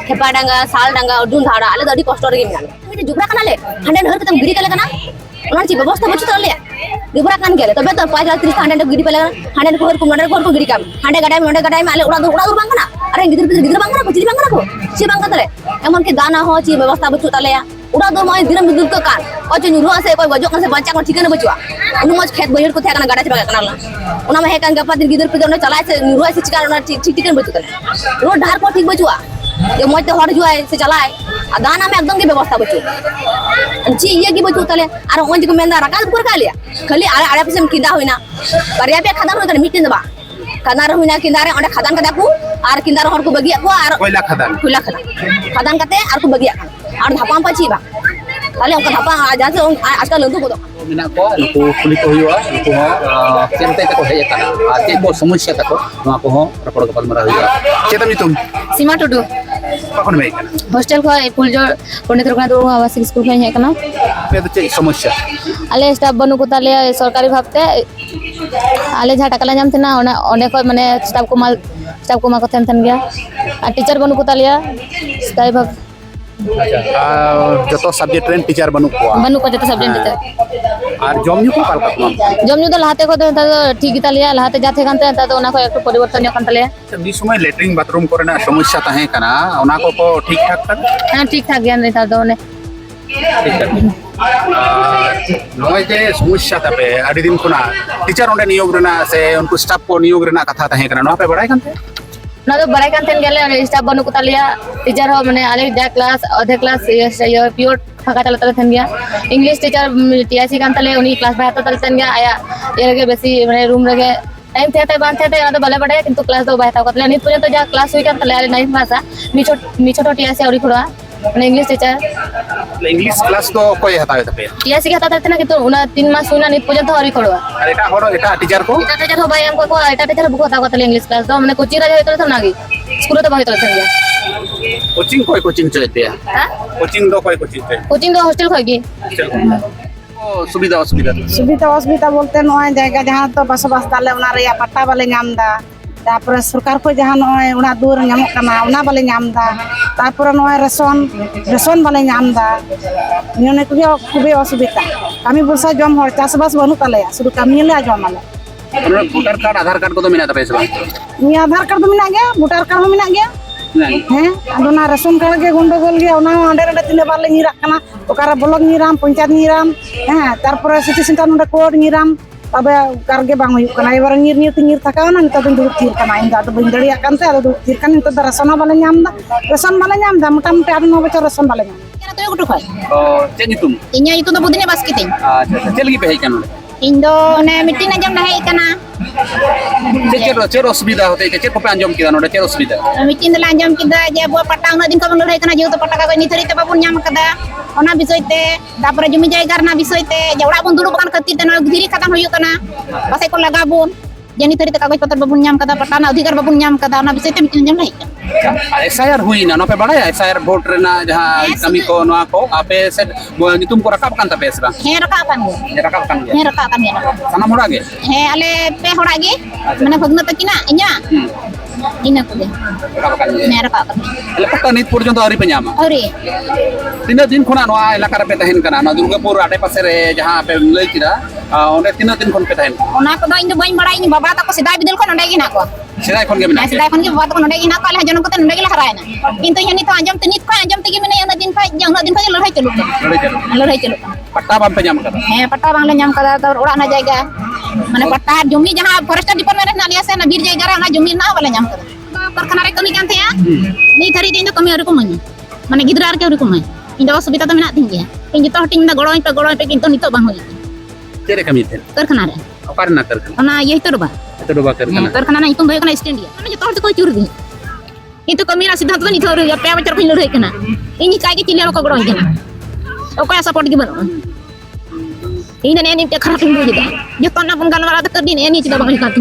खेपा डांगा साल डांगा अर्जुन धाड़ा आले दादी कष्ट रे मिनाले मिटे जुबरा कनाले हंडे हर कतम गिरी कले कना ओना ची व्यवस्था बचु तले जुबरा कान गेले तबे तो 530 हंडे गिरी पेले हंडे को गिरी काम हंडे गडाय में आले उड़ा दूर बांग कना अरे गिदर बांग कना बचरी बांग कना को ची बांग तले एमन के दाना हो ची व्यवस्था बचु तले उड़ा दूर माय दिनम दुल का कान अच नुरो से कोई गजो से बच्चा को ठिकाना बचुआ उनु मज खेत बहिर को थे कना गाडा ची बांग कना ओना में हे कान गपा दिन गिदर पे चलाय से नुरो से चिका ओना ठिकाना बचु तले रोड धार को ठीक बचुआ ये मत हर जुआय से चलाए आ दाना में एकदम की व्यवस्था बचु ची ये की बचु तले आर ओंज को मेंदा रकाल पुर का लिया खाली आरे पे से किंदा होइना बरिया पे खदान होइना मिटिन दबा खदान होइना किंदारे ओंडे खदान कदा को आर किंदार हर को बगिया को आर कोयला खदान कते आर को बगिया आर धापाम पाची बा ताले उनका धापा आज से आजकल लंदु को मिना को नुकु कुली को हुआ नुकु हो चेंते तक हे तना आते को समस्या तक नवा को हो रपड़ गपल मरा हुआ चेतम नितुम सीमा टुडू कखन में हॉस्टल को फुलजोर पंडित रघुनाथ मुर्मू आवासीय स्कूल में हे कना पे तो चेक समस्या आले स्टाफ बनु को ताले सरकारी भाबते आले जहाँ टाका जाम थे ओंडे को माने स्टाफ को मा को थन गया आ टीचर बनु को तालिया स्थायी भाब जतो सब्जेक्ट रेन टीचर बनु को जतो सब्जेक्ट टीचर और जमन्यू को काल का जमन्यू तो लहाते को तो ठीक तालिया लहाते जाते कानते तो ओना को एक परिवर्तन कान तालिया बी समय लेटरिंग बाथरूम कोरेना समस्या ताहे कना ओना को ठीक ठाक कर हां ठीक ठाक ज्ञान रहता तो ने नय जे समस्या तापे आदि दिन खुना टीचर ओंडे नियोग रेना से उनको स्टाफ को नियोग रेना कथा ताहे कना नो पे बड़ाई कानते ना तो बड़ाई कानते गेले स्टाफ बनु को तालिया टीचर हो माने आले जा क्लास आधे क्लास ये प्योर फाका चलता थन गया इंग्लिश टीचर टीआईसी कान ताले उनी क्लास बाय तल थन गया आया ये लगे बेसी माने रूम लगे टाइम थे बांध थे ना तो बले बड़े किंतु क्लास दो बाय ता कतले नित पर्यंत जा क्लास हुई कान ताले आले 9 भाषा मिछो टीआईसी औरी खुड़ा माने इंग्लिश टीचर इंग्लिश क्लास तो कोई हतावे तपे टीआईसी के हता थे किंतु उना 3 मास हुई ना नित पर्यंत औरी खुड़ा अरे एटा होरो एटा टीचर को हो भाई हमको एटा टीचर बुक हता कतले इंग्लिश क्लास तो माने कोचिंग रे होत ना गी स्कूल तो बाय तल थन गया कोचिंग चलते हैं हां कोचिंग तो हॉस्टल खोगी सुविधा असुविधा बोलते नय जगह जहां तो बसबास ताले उना रे पट्टा बाले नामदा तापर सरकार को जहां नय उना दूर नामक कना उना बाले नामदा तापर नय रेशन बाले नामदा निने को खूब असुविधा कमी बसा जम हर चासबास बनु ताले शुरू कमी ले जम आले वोटर कार्ड आधार कार्ड को तो मिना तपे से नि आधार कार्ड तो मिना गया वोटर कार्ड हो मिना गया हैं अदोना रेशन कार्ड के गंडगोल गया उना अंडे तिने बार ले निराक कना ओकारा ब्लॉक निराम पंचायत निराम हैं तारपर सिटी सेंटर नोडे कोड निराम तबे कारगे बांग हुई कना एबार नीर थकावना नित दिन दुरुक थीर कना इन दा बइन दड़िया कानते आदो दुरुक थीर कना नित दा रेशन बाले नाम दा मोटा मोटा 8-9 बछर रेशन बाले नाम केना तो गुटु खाय ओ चेनितुम इन्या इतु तो बुदिने बास कितिन अच्छा चलगी पे है कन इन दो ने मिट्टी न जम है कना चेर असुविधा होते के चेर को पे अंजम किदा नोडे चेर असुविधा मिट्टी न अंजम किदा जे बो पट्टा उना दिन को लड़ाई कना जे तो पट्टा का निथरी ते बाबुन नाम कदा ओना विषय ते तापर जमी जायगा ना विषय ते जवड़ा बन दुरु बकान खती ते धीरे खत्म होयो कना पासे को लगाबुन जनी थरी ते कागज पत्र बाबुन नाम कदा पट्टा ना अधिकार बाबुन नाम कदा ओना विषय ते मिट्टी जम नहीं एसआईआर हुई ना पे बड़ा एसआईआर वोट रेना जहां कमी को नवा को आपे से नितुम को रकाब कान तपे से हे रकाब कान गया सना मोड़ा गे हे आले पे होड़ा गे माने भगना तकिना इnya ina ko de rakaब कान ले पट्टा नित पर्यंत आरी पे नामा अरे तीना दिन खना नवा इलाका रे पे तहन कना ना दुर्गापुर आडे पासे रे जहां पे लई किरा ओने तीना दिन खन पे तहन ओना को दो इन बइन बड़ा इन बाबा तक सिदा बिदल को नडे गिना को सिदाय खन गे मिना सिदाय खन गे बाबा तक नडे गिना को आले जन को ते नडे गिला हरायना किंतु यनि तो अंजम ते गे मिने उना दिन का लड़ाई चलु पट्टा बाम पे नाम कदा हे पट्टा बांग ले नाम कदा तो ओड़ा ना जायगा माने पट्टा जमी जहां फॉरेस्ट डिपार्टमेंट ना लिया से ना बीर जायगा रे ना जमी ना वाला नाम कदा कारखाना रे कमी कान थया नी थरी दिन तो कमी और को मन माने गिदरा आर के और को मन इन दो असुविधा तो मेना थिन गया इन जतो हटिंग दा गड़ोय पे किंतु नितो बांग होई तेरे कमी थे कारखाना रे ओकार ना कारखाना ओना ये तो डोबा कारखाना ना इतुम भय कना स्टैंड या माने जतो हट को चुर दी इतो कमी ना सिद्धांत तो नितो रे पे बचर को लड़ाई कना इनी काय के चिलिया को गड़ोय कना ओका सपोर्ट के बनो इन ने नि खराब हो जदा जतो ना बन गाल वाला तो कर दिन एनी चिदा बांग काती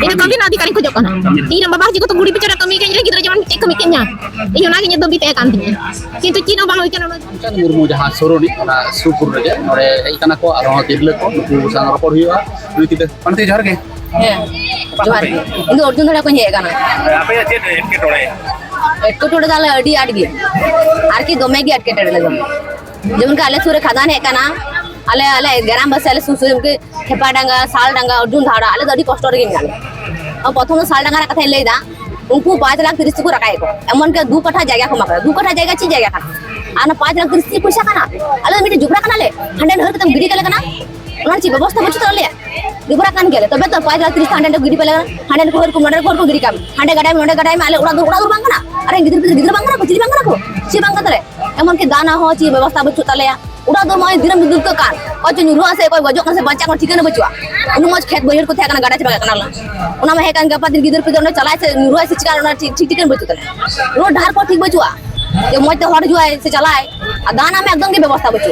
इन कमी ना अधिकारी को जकना इन बाबा जी को तो गुड़ी पिचरा कमी के गिदरा जवन चेक कमी केन्या इन ना के दो बीते कान दिन किंतु चिनो बांग होय कना चंद मुर्मू जहां सोरोनी ओना सुपुर रे नोरे ए कना को आरो तिरले को नुकु संग रपड़ हुआ रीति दे पनते जहर के जोहार इन अर्जुन धड़ा को हे कना आपे जे के टोड़े एटकेटोड़े दाल अड़ी आड़ गे आरकी दोमे गे एटकेटोड़े ले जेमन के आले सुरे खदान है काना आले आले ग्राम बस आले सुसु के हेपा डांगा साल डांगा अर्जुन धाड़ा आले अड़ी कष्ट रे गे अब प्रथम साल डांगा कथा लेदा उनको 5,30,000 को रखाए को एमन के 2 कट्ठा जगह को माका 2 कट्ठा जगह ची जगह का आना 5,30,000 पैसा काना आले मिटे जुबरा काना ले हंडे हर कतम गिरी कले काना उना ची व्यवस्था बचु तो ले जुबरा कान गेले तबे तो 5,30,000 हंडे गिरी पेले हंडे को हर को नडर को गिरी काम हंडे गडाय में आले उड़ा दो बांग काना अरे गिदर बांग काना बचली बांग काना को ची बांग तले एमन के दाना हो ची व्यवस्था बचु तले उड़ा दो माय दिनम दुल को कान और जो नुरुआ से कोई गजो कान से बच्चा को ठिकाना बचुआ उनु मज खेत बहिर को थे काना गाडा चबा काना उना में हे कान गपा दिन गिदर पे जो चलाय से नुरुआ से चिका उना ठीक ठीक बचु तले रोड धार को ठीक बचुआ जो मज तो हट जुआ से चलाय आ दाना में एकदम की व्यवस्था बचु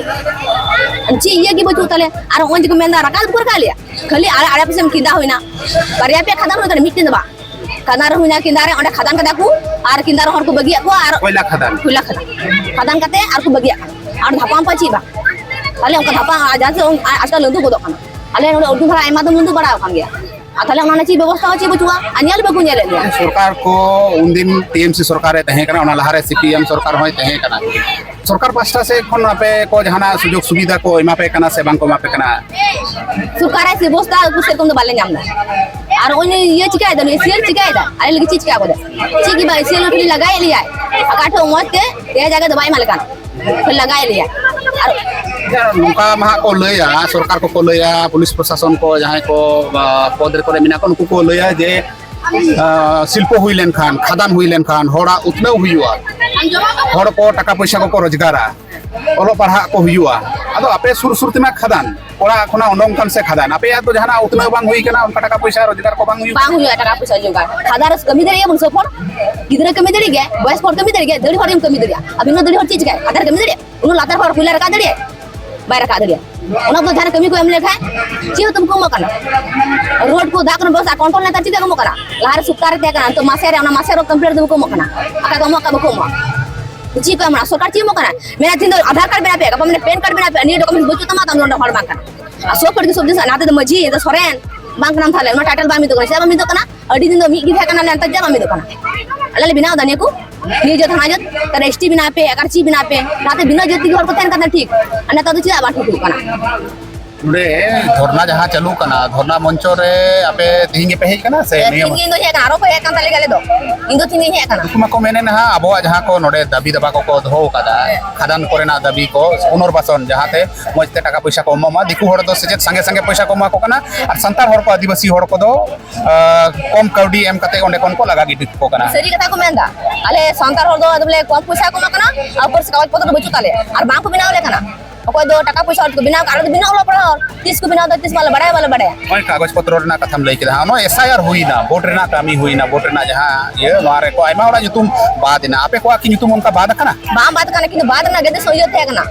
ची ये की बचु तले आर ओंज को मेंदा रकाल पुर का लिया खाली आड़े पे किंदा होइना परिया पे खदान होता मिटिन दबा खदान होइना किंदारे ओंडे खदान कदा को आर किंदार हर को बगिया को आर कोयला खदान खदान कते आर को बगिया आर धापाम पाची बा ताले उनका धापा आजा से आजकल लंदु गोदो खाना आले नोडे उर्दू भाषा एमा तो लंदु बड़ा खान गया ताले उना ची व्यवस्था ची बचुआ अनियल बकु नेले गया सरकार को उन दिन टीएमसी सरकार तहे कना उना लहारे सीपीएम सरकार होय तहे कना सरकार पास्टा से कोन आपे को जहाना सुजोग सुविधा को एमा पे कना से बांग को मापे कना सरकार से व्यवस्था कुछ कम तो बाले नामना और ओने ये चिकाय दो एसीएल चिकाय दा अरे लगी चीज क्या बोले ची की बा एसीएल के लगाए लिया अकाठो मत के ये जगह दवाई मालकान फिर लगाए लिया नुका महा को लया सरकार को लया पुलिस प्रशासन को जहां को पद रे मिना को नुको को लया जे शिल्प हुई लेन खान खदान हुई लेन खान होड़ा उतने हुआ होड़ को टका पैसा को रोजगारा ओलो पढ़ा को हुआ अदो आपे सुर सुरते में खदान ओड़ा खना ओंडों कान से खदान आपे या तो जहाना उतने बांग हुई केना उनका टका पैसा रोजगार को बांग हुई टका पैसा जोगार खदार कमी दे बन सफर गिदरे कमी दे गे बयस पर कमी दे गे दड़ी हर कमी दे अब इन दड़ी हर चीज गे आधार कमी दे उन लातार पर खुला रखा दे बाय रखा दे उन तो जहां कमी को एम लेखा ची तुमको मकना रोड को दाकन बस कंट्रोल नेता ची को मकना लहार सुकार ते कना तो मासे रे मासे रो कंप्लीट दो को मकना आका को मका को म ची को हमरा सरकार ची मकना मेरा दिन आधार कार्ड बना पे का मैंने पैन कार्ड बना पे नी डॉक्यूमेंट बचु तमा तम हर बांका आ सो पर सब दिन नाते मजी तो सोरेन बांक नाम थाले टाइटल बामी तो से बामी तो कना अडी दिन मी गिथा कना नंत जा बामी तो कना अले बिना दाने को नी जो थाना जत तर एसटी बिना पे अगर ची बिना पे नाते बिना जति घर को तेन कना ठीक अने तो ची बाठू कना नुडे धरना जहां चालू कना धरना मंच रे आपे तिहिंगे पे हे कना से नियम तिहिंगे दो हे कना आरो पे हे कना लेले दो इन दो तिहिंगे हे कना तुमा को मेने ना अबो जहां को नोडे दाबी दबा को धो कदा खदान करेना दाबी को पुनर्वासन जहां ते मजते टाका पैसा को एमा दिकु हर दो सेजेत संगे संगे पैसा को मा को कना और संतार हर को आदिवासी हर को दो कम काउडी एम कते ओंडे कोन को लगा गिट को कना सरी कथा को मेंदा आले संतार हर दो अदले कम पैसा को मा कना और पर कागज पत्र बचु ताले और बांक को बिना ले कना कोई दो टका पैसा को बिना कार बिना होला पड़ा 30 को बिना 30 वाला बड़ा ओय कागज पत्र रना कथम लई के नो एसआईआर हुईना वोट रना कामी हुईना वोट रना जहां ये मारे को आइमा ओड़ा जुतुम बाद ना आपे को कि जुतुम उनका बाद कना बा बात कना कि बाद ना गदे सोयो थे कना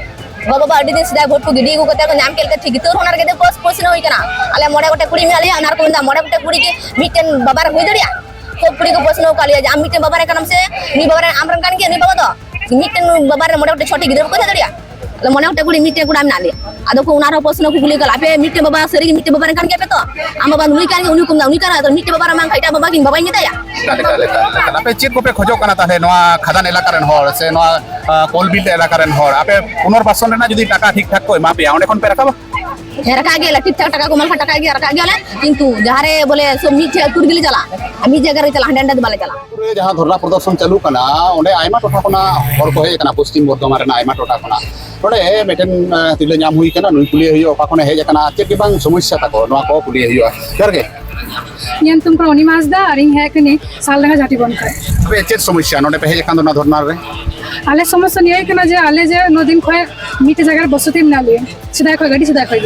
बाबा अडी दिन सीधा वोट को गिडी को कते को नाम केल के ठीक तो होनार गदे पोस पोस न होई कना आले मोडे गोटे कुड़ी में आले अनार को मोडे गोटे कुड़ी के मिटन बाबार होई दड़िया तो कुड़ी को पोस न कालिया जा मिटन बाबार के नाम से नी बाबार आमरन कान के नी बाबा तो मिटन बाबार मोडे गोटे छोटी गिदर को दड़िया मने गोटे कुड़ी मिटे कुड़ा नाले आदो को उनार प्रश्न को गुली गला पे मिटे बाबा सरी मिटे बाबा कान के पे तो आम बाबा नुई कान उनी कुम उनी कान तो मिटे बाबा मांग खाइटा बाबा किन बाबा नी दया काले पे चेक को पे खोजो कना ताहे नोआ खदान इलाका रेन हर से नोआ कोलबिल इलाका रेन हर आपे पुनर्वासन रेना जदी टाका ठीक ठाक को मापे ओंडे कोन पे रखाबा रखा गेला ठीक ठाक टाका को मलखा टाका गे रखा गेला किंतु जहारे बोले सो मिटे तुर गिली चला मी जगह रे चला हंडे बाले चला जहां धरना प्रदर्शन चालू कना ओंडे आइमा टोठा कोना हर को हे कना पश्चिम बर्धमान रेना आइमा टोठा कोना ओंडे मेटेन तिले नाम हुई कना नुई कुली हुई ओका कोने हे कना चेक के बांग समस्या ताको नोआ को कुली हुई करगे यन तुमको ओनी मासदा अरिंग है कनी सालडंगा जाति बन कर बे चेक समस्या नोडे पे हे कान दोना धरना रे आले समस्या निय कना जे आले जे नो दिन खय मिटे जगह बसती ना ले सीधा खय गाड़ी सीधा खय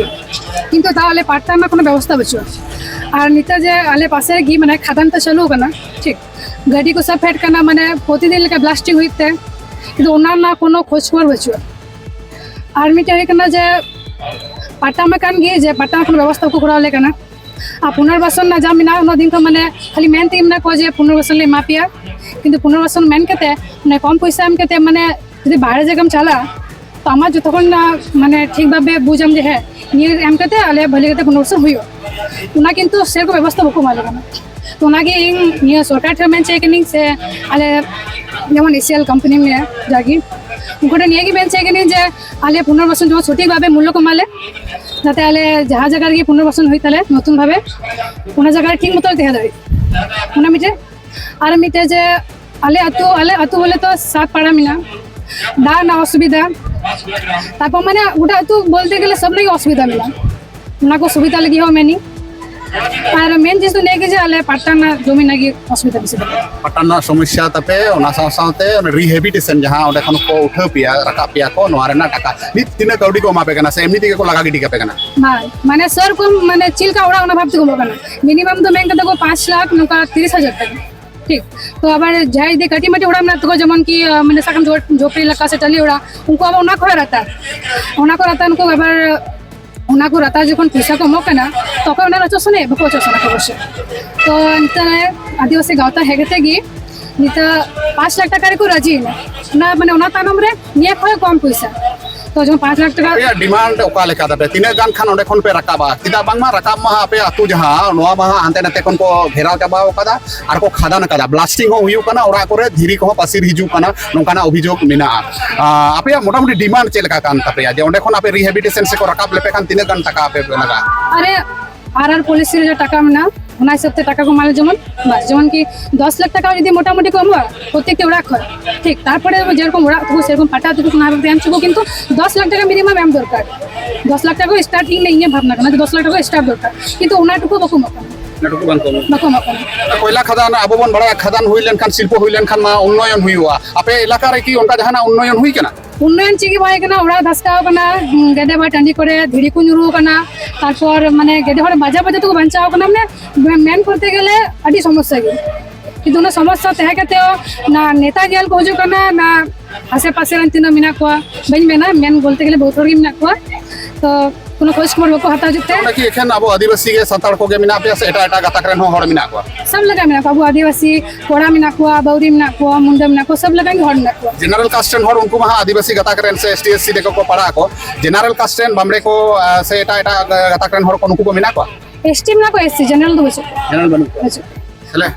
किंतु ता आले पार्ट टाइम कोनो व्यवस्था बचो और निता जे आले पासे गी माने खदान तो चालू कना ठीक गाड़ी को सब फेट करना माने प्रतिदिन लेके ब्लास्टिंग होइते किंतु ओना ना कोनो खोज खबर बचो और मिटे हे कना जे पाटा में कान गे जे पाटा कोनो व्यवस्था को करा ले कना आ पुनर्वासन ना जा मिना नो दिन को माने खाली मेन तीम ना को जे पुनर्वासन ले मापिया किंतु पुनर्वासन मेन केते माने कम पैसा एम केते माने जदि बाहर जगह चला तो आमा जो तखन माने ठीक भाबे बुझम जे है नि एम केते आले भले केते पुनर्वासन होयो ना किंतु सेर को व्यवस्था बको माले कना तो ओनागे इन निया सरकार ठे मेन चे कनी से आले जेमन एशियल कंपनी में जागी उनको निया की मेन चे कनी जे आले पुनर्बासन जो सठिक भावे मूल्य कमाले যাতে আলে যাহা জায়গার গিয়ে পুনর্বাসন হই তাহলে নতুনভাবে কোনো জায়গায় ঠিক মতো দেখা যায় ওনা মিটে আর মিটে যে আলে আতু বলে তো সাত পাড়া মিনা দা না অসুবিধা তারপর মানে ওটা তো বলতে গেলে সব লাগে অসুবিধা মিলা ওনাকে সুবিধা লাগি হবে মেনি আর মেন জিনিস তো নেই যে আলে পাট্টানা জমি নাকি অসুবিধা বেশি पटना समस्या तपे ओना साथे रिहेबिटेशन जहां ओडे खन को उठा पिया रका पिया को नोआरेना टाका नि तिने कौडी को मापे कना से एमनी दिके को लगा गिटी का पे कना ভাই মানে স্যার কম মানে চিলকা ওড়া ওনা ভাবতে কম না মিনিমাম তো ব্যাংকে দেখো 5 লাখ নৌকা 30,000 টাকা ঠিক তো আবার যাই দে কাটি মাটি ওড়া না তো যেমন কি মানে সাকম झोपड़ी इलाका से चली ओड़ा उनको अब ओना को रहता उनको আবার ওনাকে রাতা যখন পয়সা কমো কেনা তখন ওনারা চোষণে বকো চোষণা অবশ্য তো আদিবাসী গাঁওতা হেগেতে গিয়ে নিতে 5 লাখ টাকার কো রাজি না মানে ওনা তানমরে নিয়ে খয় কম পয়সা তো যখন 5 লাখ টাকা या डिमांड ओका लेका तपे तिने गान खान ओडे खन पे रकाबा तिदा बांगमा रकाब मा आपे अतु जहां नोआ मा हांते नते कोन को घेराव चाबा ओकादा आर को खादान कदा ब्लास्टिंग हो हुयु कना ओरा करे धीरी को पासिर हिजु कना नोंकाना अभियोग मिना आपे मोटा मोटी डिमांड चेलका कान तपे जे ओडे खन आपे रिहेबिटेशन से को रकाब लेपे कान तिने गान टाका आपे लगा আরে আর পুলিশের যে টাকা না ওনা হিসাবে টাকা কমালে যেমন বাস যেমন কি 10 লাখ টাকা যদি মোটামুটি কমবা প্রত্যেকটা ওরা খয় ঠিক তারপরে যেরকম ওরা তো সেরকম পাটা তো না হবে আমি চাইবো কিন্তু 10 লাখ টাকা মিনিমাম এম দরকার 10 লাখ টাকা স্টার্টিং নেই ভাবনা কেন 10 লাখ টাকা স্টার্ট দরকার কিন্তু ওনাটুকু বকু মকম नटुकु बांको বকু মকম कोयला खदान आबो बन बड़ा खदान हुइलेन खान शिल्प हुइलेन खान मा उन्नयन हुइवा आपे इलाका रे की उनका जहाना उन्नयन हुइ केना উন্নয়ন চিকি ভাই কেনা ওরা ধাসকাও কেনা গেদে ভাই টান্ডি করে ধিড়ি কু নুরু কেনা তারপর মানে গেদে ভাই বাজা বাজা তো বাঁচাও কেনা মানে মেন করতে গেলে আদি সমস্যা কি কিন্তু না সমস্যা তেহে কেতেও না নেতা গেল কোজু কেনা না আশেপাশে তিন মিনা কোয়া বাই মেনা মেন বলতে গেলে বহুত হরি মিনা কোয়া তো কোনো খোঁজ খবর বকো হাতা জুতে कि एखन अब आदिवासी के संताड़ को के मिना पे से एटा गाता करन हर मिना को सब लगा मिना बाबू आदिवासी कोड़ा मिना कोआ बौरी मिना कोआ मुंडा मिना को सब लगा घर मिना कोआ जनरल कास्टन हर उनको महा आदिवासी गाता करन से एसटीएससी देखो को पड़ा को जनरल कास्टन बामड़े को से एटा गाता करन हर को उनको को मिना को एसटी मिना को एससी जनरल दो बच्चों जनरल बनु बच्चों चले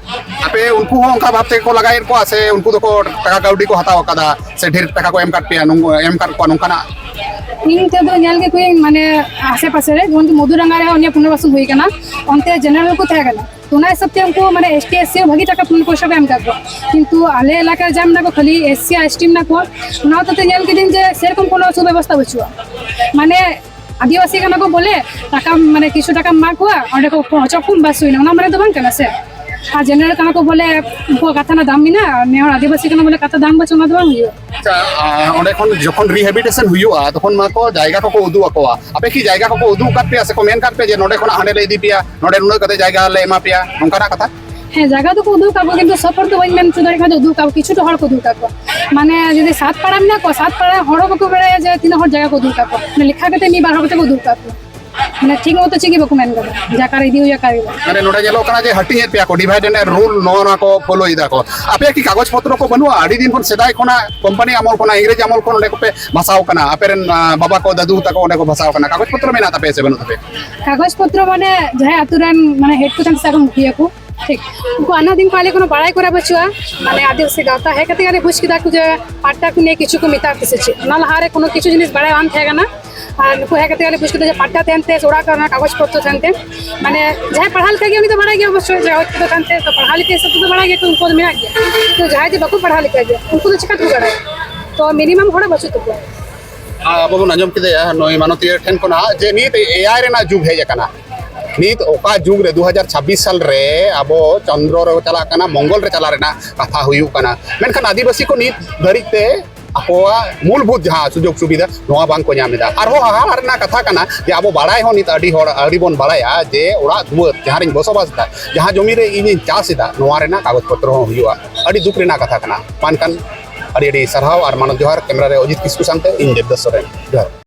आपे उनको हो उनका भाबते को लगाए को से उनको तो को टाका गाउडी को हताव कदा से ढेर टाका को एम काट पे एम काट को नंकाना इन ते दो नेल के कोई माने आसे पासे रे जोन मधुरंगा रे अन्य पुनर्वासन हुई केना अंते जनरल को थे केना तो ना सब ते उनको माने एसटीएससी भागी टाका पुन पैसा एम काटबो किंतु आले इलाका जाम ना को खाली एससी एसटी ना को ना तो ते नेल के दिन जे सेरकम कोनो सुव्यवस्था बचुआ माने आदिवासी केना को बोले टाका माने किछु टाका मा को अंडे को चकुम बास हुई ना माने तो बांग केना से আর জেনারেল কানা को बोले उनको कथा ना दाम मिना ने और आदिवासी काना बोले कथा दाम बचो ना दाम हुई अच्छा ओंडे खन जखन रिहेबिटेशन हुइवा तखन मा को जायगा को उदु अकोवा आपे की जायगा को उदु काट पे से को मेन काट पे जे नोडे खन हांडे ले इदी पिया नोडे नुन कते जायगा ले एमा पिया नंकाना कथा হ্যাঁ জায়গা তো উদু কাবো কিন্তু সফর তো ওই মেন চুদারি খাদো উদু কাবো কিছু তো হড় কো উদু কাবো মানে যদি সাত পাড়া না কো সাত পাড়া হড় বকো বেড়ায় যে তিন হড় জায়গা কো উদু কাবো মানে লেখা কতে নি বার হতে কো উদু কাবো মানে ঠিক মতো চিকি বকো মেন কাবো জাকার ইদি ইয়া কারিবো माने नोडे जेलो कना जे हटिंग पे को डिवाइड एंड रूल नो को फॉलो इदा को आपे की कागज पत्र को बनुआ आडी दिन कोन सेदाय कोना कंपनी अमल कोना इंग्रेजी अमल कोन को पे भाषाओ कना अपेरन बाबा को दादू तक ओने को भाषाओ कना कागज पत्र मेना तपे से बनु तपे কাগজ পত্র মানে যাই আতুরান মানে হেড টু সাগম মুখিয়া को ঠিক उनको आना दिन पाले कोनो बड़ाई करा बचुआ माने आदिवासी गाता है कते गाने बुझ किदा कुछ पाट्टा को ने किछु को मिता किसे नाल हारे कोनो किछु जिनिस बड़ाई आन थेगा ना আর नुको है कते गाने बुझ किदा पाट्टा तेनते सोड़ा करना कागज पत्र तेनते माने जाय पढ़ाल के उनी तो बड़ा गया अवश्य जाय तो तेनते तो पढ़ा लिखे सब तो बड़ा गया तो उनको मिला गया तो जाय जे बको पढ़ा लिखे गया उनको तो चिकट बड़ा तो मिनिमम होड़ा बचु तो अब नजम किदे नय मानती ठेन कोना जे नीत एआई रेना जुग है जकना नीत ओका जुग रे 2026 साल रे अब चंद्र रे चला कना मंगल रे चला रेना कथा हुयु कना मेनखान आदिवासी को नीत धरिते आकोआ मूलभूत जहां सुजोग सुविधा नोआ बांग को नामिदा आरो हाहार ना कथा कना जे अब बाड़ाय हो नीत अडी होड़ अडी बोन बाड़ाया जे ओड़ा दुवर जहां रे बसबास दा जहां जमी रे इन चासिदा नोआ रेना कागज पत्र हो हुयुआ अडी दुख रेना कथा कना मानकान अडी अडी सरहाव और मानव जोहार कैमरा रे अजित किस्कु सामते इन देवदास सोरेन जोहार।